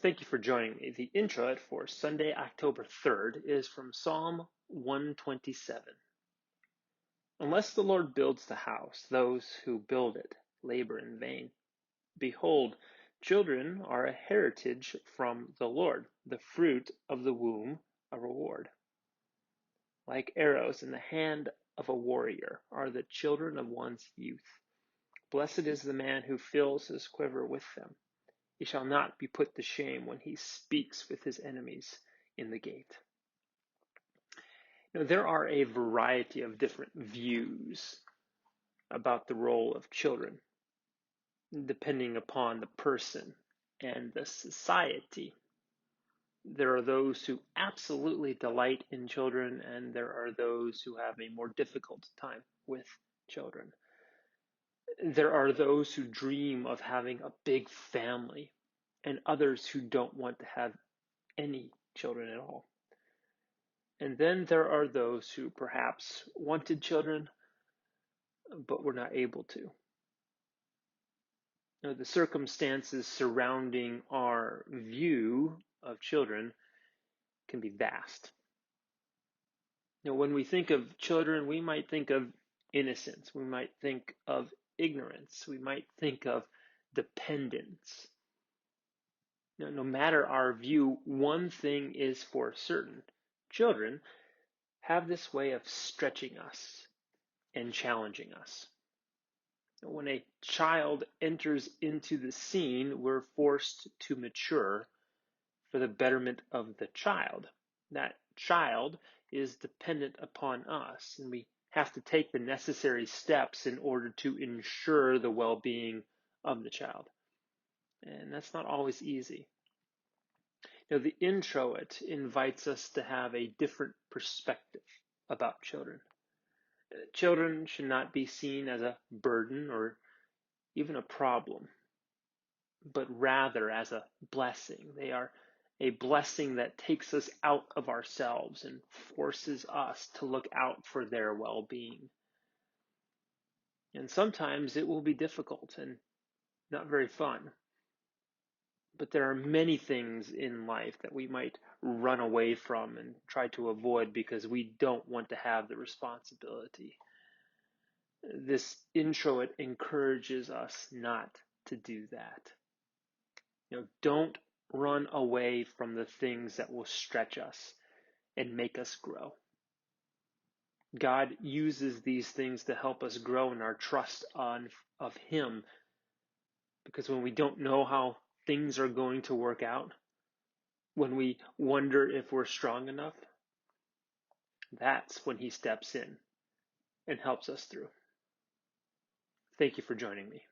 Thank you for joining me. The Introit for Sunday, October 3rd is from Psalm 127. Unless the Lord builds the house, those who build it labor in vain. Behold, children are a heritage from the Lord, the fruit of the womb a reward. Like arrows in the hand of a warrior are the children of one's youth. Blessed is the man who fills his quiver with them. He shall not be put to shame when he speaks with his enemies in the gate. There are a variety of different views about the role of children, depending upon the person and the society. There are those who absolutely delight in children, and there are those who have a more difficult time with children. There are those who dream of having a big family, and others who don't want to have any children at all. And then there are those who perhaps wanted children, but were not able to. The circumstances surrounding our view of children can be vast. When we think of children, we might think of innocence, we might think of ignorance, we might think of dependence. No matter our view, one thing is for certain. Children have this way of stretching us and challenging us. When a child enters into the scene, we're forced to mature for the betterment of the child. That child is dependent upon us, and we have to take the necessary steps in order to ensure the well-being of the child. And that's not always easy. The Introit invites us to have a different perspective about children. Children should not be seen as a burden or even a problem, but rather as a blessing. They are a blessing that takes us out of ourselves and forces us to look out for their well-being. And sometimes it will be difficult and not very fun. But there are many things in life that we might run away from and try to avoid because we don't want to have the responsibility. This Introit encourages us not to do that. Don't run away from the things that will stretch us and make us grow. God uses these things to help us grow in our trust of Him, because when we don't know how things are going to work out, when we wonder if we're strong enough, that's when He steps in and helps us through. Thank you for joining me.